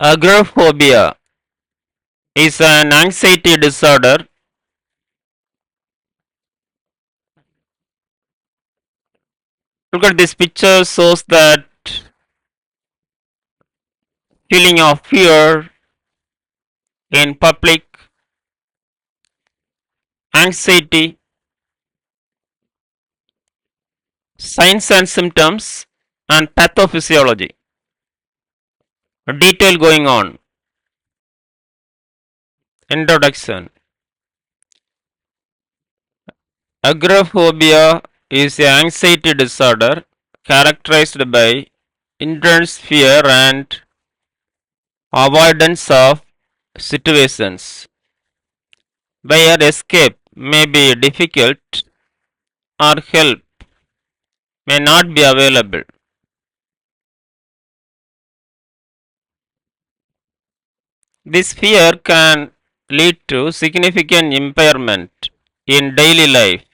Agoraphobia is an anxiety disorder. Look at this picture, shows that feeling of fear in public, anxiety, signs and symptoms, and pathophysiology. A detail going on. Introduction. Agoraphobia is an anxiety disorder characterized by intense fear and avoidance of situations where escape may be difficult or help may not be available. This fear can lead to significant impairment in daily life,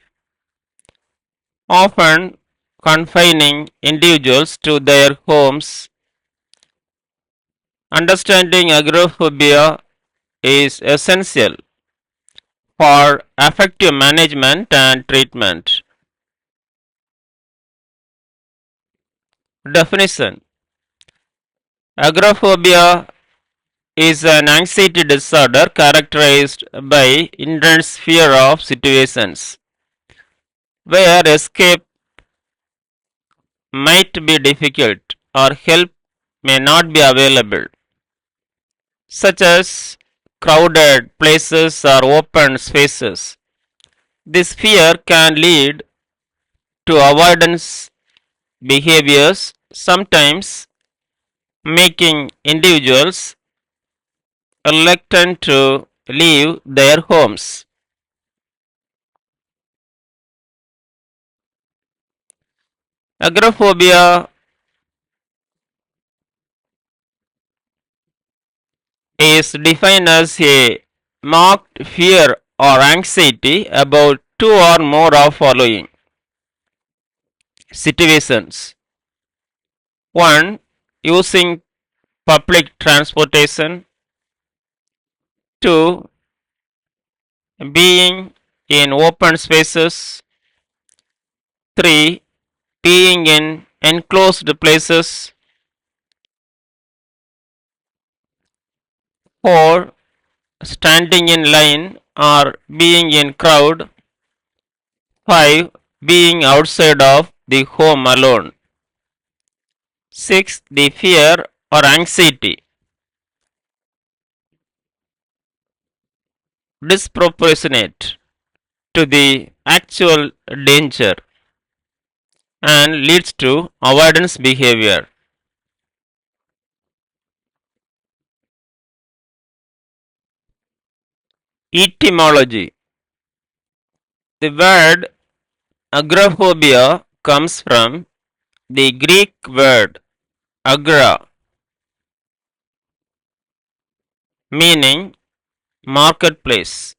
often confining individuals to their homes. Understanding agoraphobia is essential for effective management and treatment. Definition. Agoraphobia is an anxiety disorder characterized by intense fear of situations where escape might be difficult or help may not be available, such as crowded places or open spaces. This fear can lead to avoidance behaviors, sometimes making individuals reluctant to leave their homes. Agoraphobia is defined as a marked fear or anxiety about two or more of following situations. 1. Using public transportation. 2. Being in open spaces. 3. Being in enclosed places. 4. Standing in line or being in crowd. 5. Being outside of the home alone. 6. The fear or anxiety disproportionate to the actual danger and leads to avoidance behavior. Etymology. The word agoraphobia comes from the Greek word agora, meaning marketplace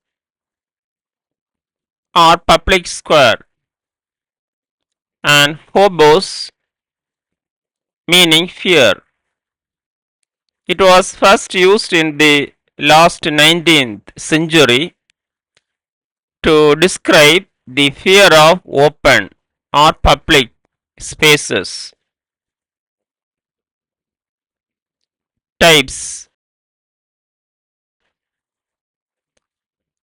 or public square, and phobos, meaning fear. It was first used in the last 19th century to describe the fear of open or public spaces. Types.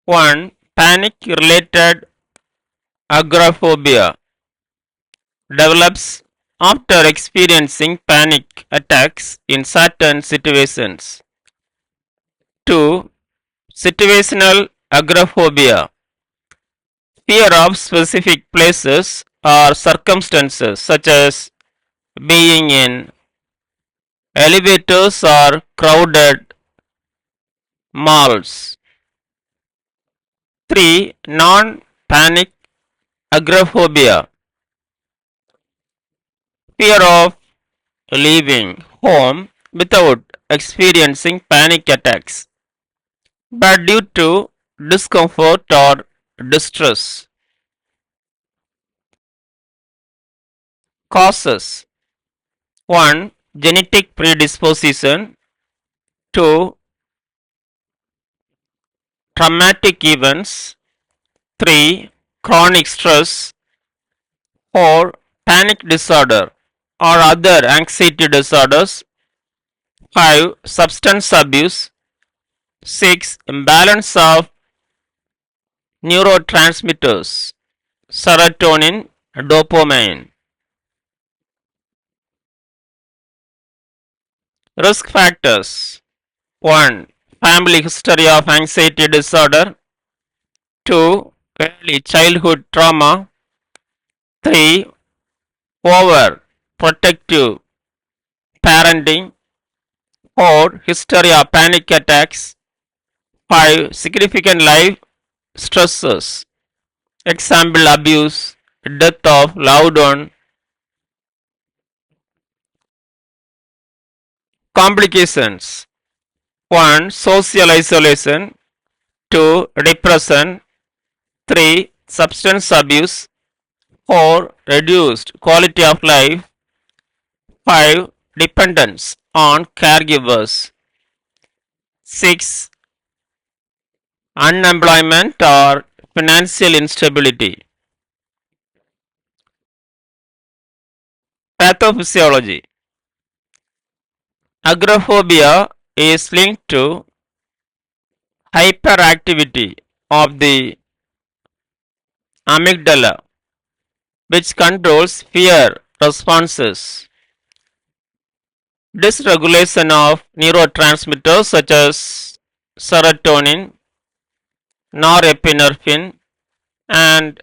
1. Panic related agoraphobia develops after experiencing panic attacks in certain situations. 2. Situational agoraphobia, fear of specific places or circumstances such as being in elevators or crowded malls. 3. Non panic agoraphobia, fear of leaving home without experiencing panic attacks, but due to discomfort or distress. Causes. 1. Genetic predisposition. 2. Traumatic events. 3. Chronic stress. 4. Panic disorder or other anxiety disorders. 5. Substance abuse. 6. Imbalance of neurotransmitters, serotonin, dopamine. Risk factors. 1. Family history of anxiety disorder. 2. Early childhood trauma. 3. Over protective parenting. 4. History of panic attacks. 5. Significant life stresses. Example abuse, death of loved one. Complications. 1. Social isolation. 2. Depression. 3. Substance abuse. 4. Reduced quality of life. 5. Dependence on caregivers. 6. Unemployment or financial instability. Pathophysiology. Agoraphobia is linked to hyperactivity of the amygdala, which controls fear responses. Dysregulation of neurotransmitters such as serotonin, norepinephrine, and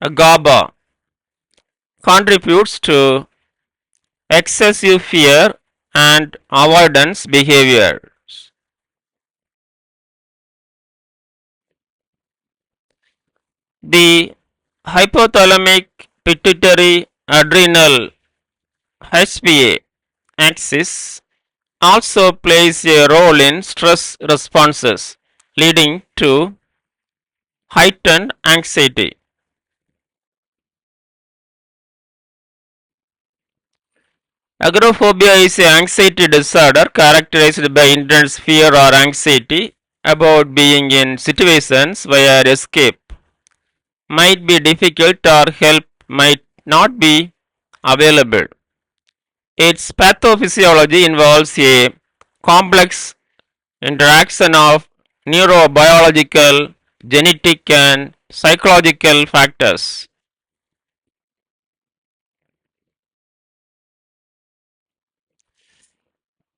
GABA contributes to excessive fear and avoidance behaviors. The hypothalamic pituitary adrenal HPA axis also plays a role in stress responses, leading to heightened anxiety. Agoraphobia is an anxiety disorder characterized by intense fear or anxiety about being in situations where escape might be difficult or help might not be available. Its pathophysiology involves a complex interaction of neurobiological, genetic, and psychological factors.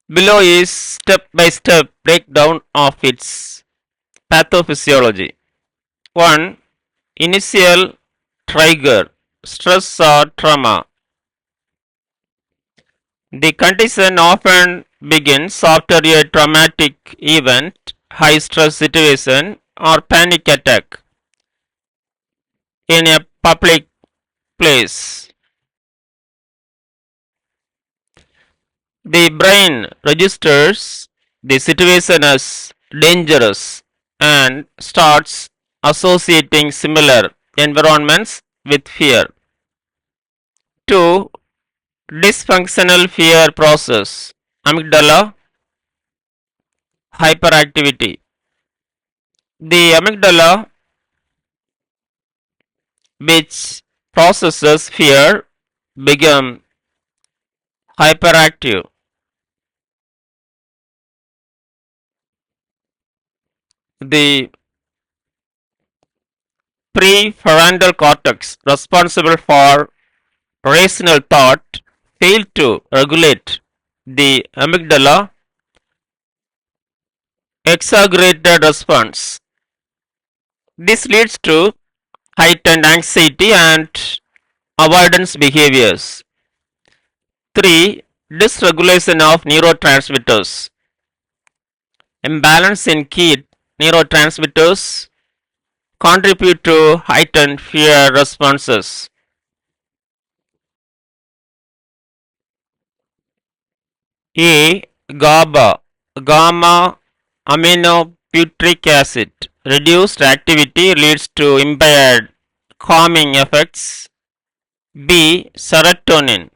Below is step-by-step breakdown of its pathophysiology. 1. Initial trigger, stress or trauma. The condition often begins after a traumatic event, high stress situation, or panic attack in a public place. The brain registers the situation as dangerous and starts associating similar environments with fear. 2. Dysfunctional fear process, amygdala hyperactivity. The amygdala, which processes fear, become hyperactive. The prefrontal cortex, responsible for rational thought, fails to regulate the amygdala exaggerated response. This leads to heightened anxiety and avoidance behaviors. 3. Dysregulation of neurotransmitters. Imbalance in key neurotransmitters contribute to heightened fear responses. A. GABA, gamma aminobutyric acid. Reduced activity leads to impaired calming effects. B. Serotonin,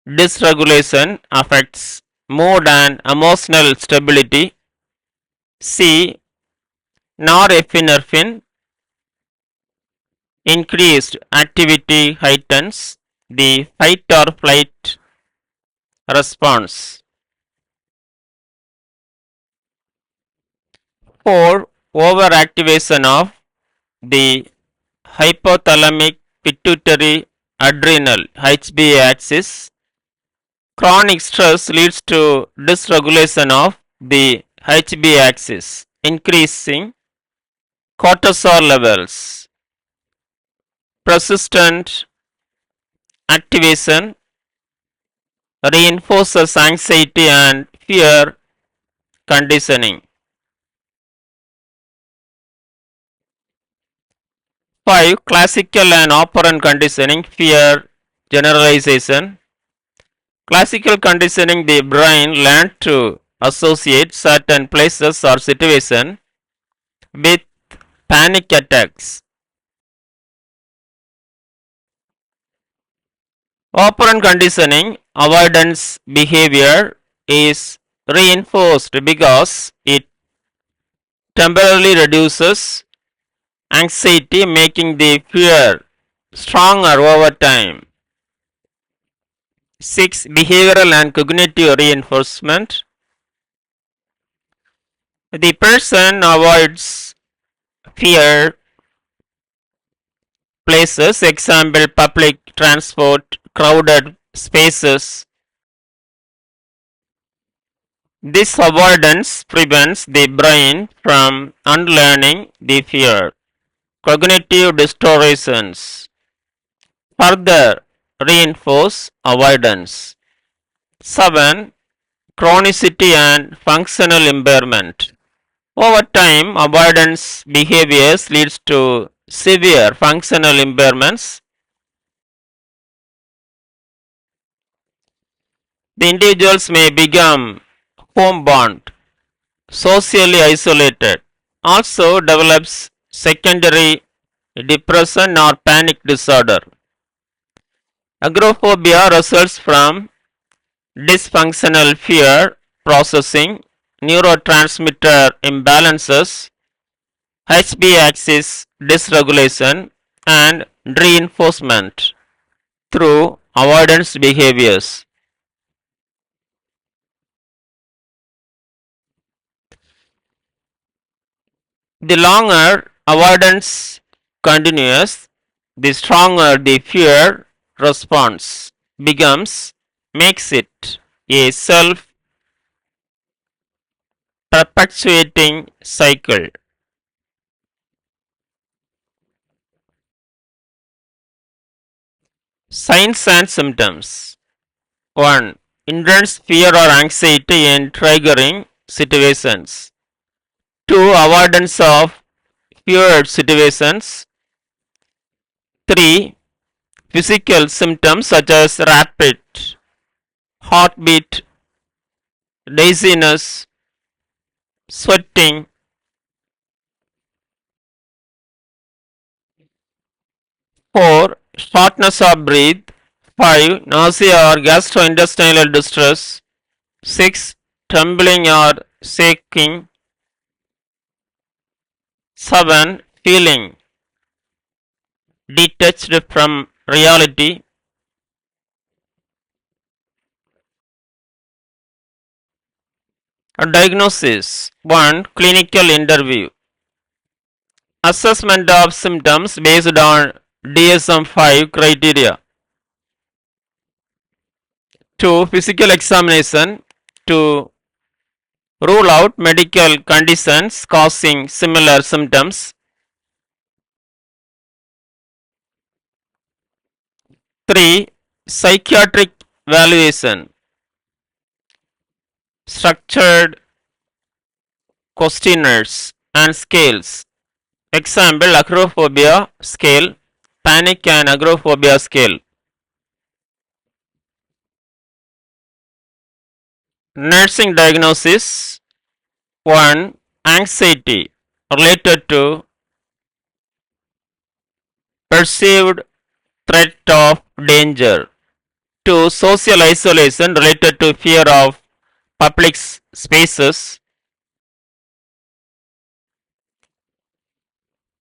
dysregulation affects mood and emotional stability. C. Norepinephrine, increased activity heightens the fight or flight response. 4. Overactivation of the hypothalamic pituitary adrenal HB axis. Chronic stress leads to dysregulation of the HB axis, increasing cortisol levels. Persistent activation reinforces anxiety and fear conditioning. 5. Classical and operant conditioning, fear generalization. Classical conditioning, the brain learned to associate certain places or situation with panic attacks. Operant conditioning, avoidance behavior is reinforced because it temporarily reduces anxiety, making the fear stronger over time. 6. Behavioral and cognitive reinforcement. The person avoids fear places, example public transport, crowded spaces. This avoidance prevents the brain from unlearning the fear. Cognitive distortions further reinforce avoidance. 7. Chronicity and functional impairment. Over time, avoidance behaviors leads to severe functional impairments. The individuals may become homebound, socially isolated, also develops secondary depression or panic disorder. Agoraphobia results from dysfunctional fear processing, neurotransmitter imbalances, HB axis dysregulation, and reinforcement through avoidance behaviors. The longer avoidance continues, the stronger the fear response becomes, makes it a self perpetuating cycle. Signs and symptoms. 1. Intense fear or anxiety in triggering situations. 2. Avoidance of feared situations. 3. Physical symptoms such as rapid heartbeat, dizziness, sweating. 4. Shortness of breath. 5. Nausea or gastrointestinal distress. 6. Trembling or shaking. 7. Feeling detached from reality. A diagnosis. 1. Clinical interview. Assessment of symptoms based on DSM-5 criteria. 2. Physical examination to rule out medical conditions causing similar symptoms. 3. Psychiatric evaluation. Structured questionnaires and scales. Example, agoraphobia scale, panic and agoraphobia scale. Nursing diagnosis. 1. Anxiety related to perceived threat of danger. 2. Social isolation related to fear of public spaces.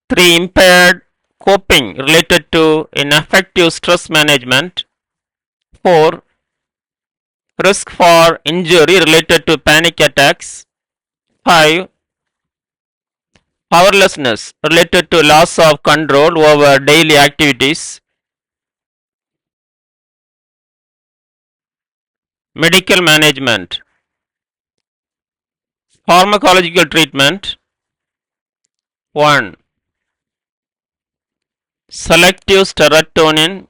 3. Impaired coping related to ineffective stress management. 4. Risk for injury related to panic attacks. 5. Powerlessness related to loss of control over daily activities. Medical management. Pharmacological treatment. 1. Selective serotonin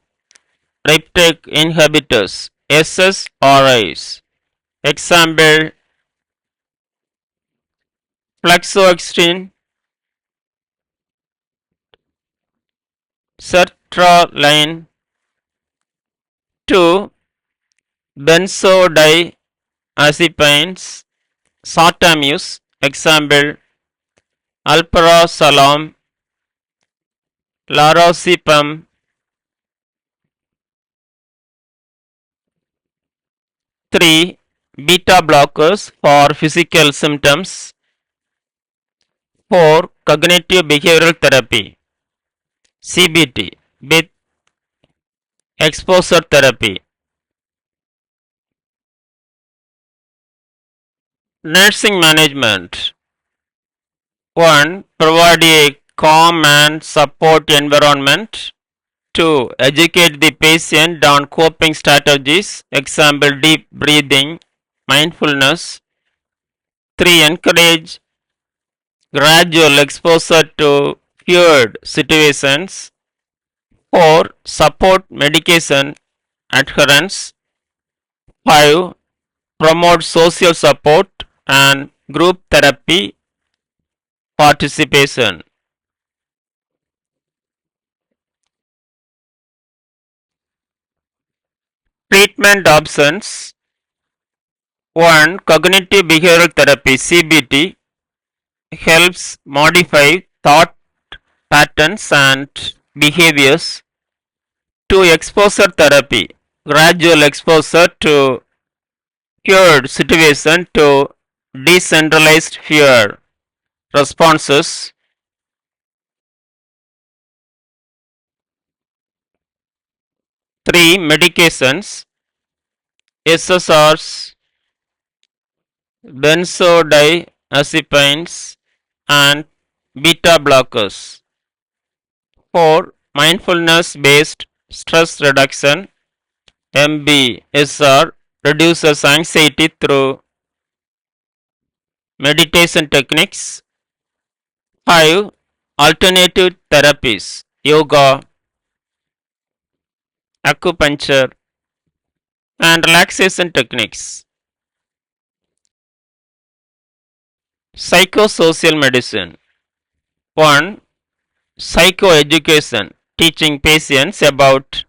reuptake inhibitors SSRIs. Example fluoxetine, sertraline. 2. Benzodiazepines short-term example alprazolam, lorazepam. 3. Beta blockers for physical symptoms. 4. Cognitive behavioral therapy CBT with exposure therapy. Nursing management. 1. Provide a calm and support environment. 2. Educate the patient on coping strategies, example deep breathing, mindfulness. 3. Encourage gradual exposure to feared situations. 4. Support medication adherence. 5. Promote social support and group therapy participation. Treatment options. 1. Cognitive behavioral therapy CBT helps modify thought patterns and behaviors. 2. Exposure therapy gradual exposure to feared situation to decentralized fear responses. 3. Medications SSRs, benzodiazepines and beta blockers. 4. Mindfulness based stress reduction MBSR reduces anxiety through meditation techniques. 5. Alternative therapies yoga, acupuncture and relaxation techniques. Psychosocial medicine. 1. Psychoeducation teaching patients about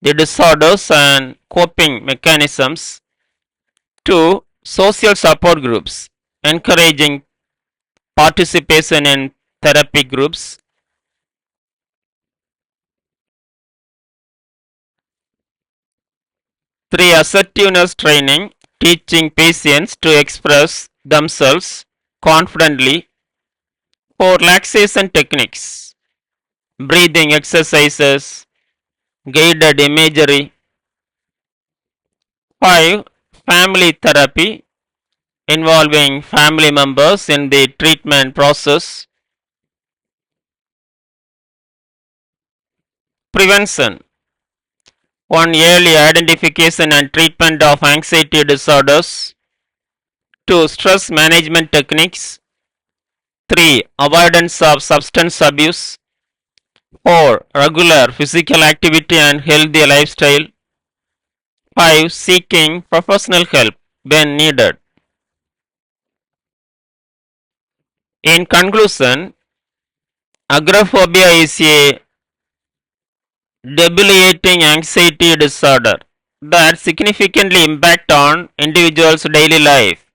the disorders and coping mechanisms. 2. Social support groups encouraging participation in therapy groups. 3. Assertiveness training teaching patients to express themselves confidently. 4. Relaxation techniques breathing exercises, guided imagery. 5. Family therapy involving family members in the treatment process. Prevention. 1. Early identification and treatment of anxiety disorders. 2. Stress management techniques. 3. Avoidance of substance abuse. 4. Regular physical activity and healthy lifestyle. 5. Seeking professional help when needed. In conclusion, agoraphobia is a debilitating anxiety disorder that significantly impact on individuals' daily life.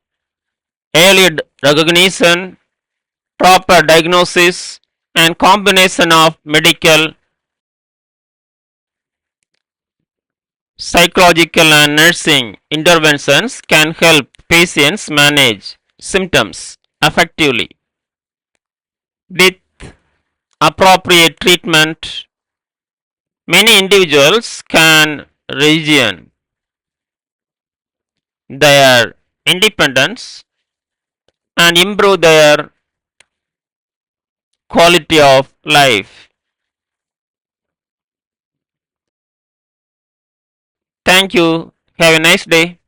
Early recognition, proper diagnosis, and combination of medical, psychological, and nursing interventions can help patients manage symptoms effectively. With appropriate treatment, many individuals can regain their independence and improve their quality of life. Thank you. Have a nice day.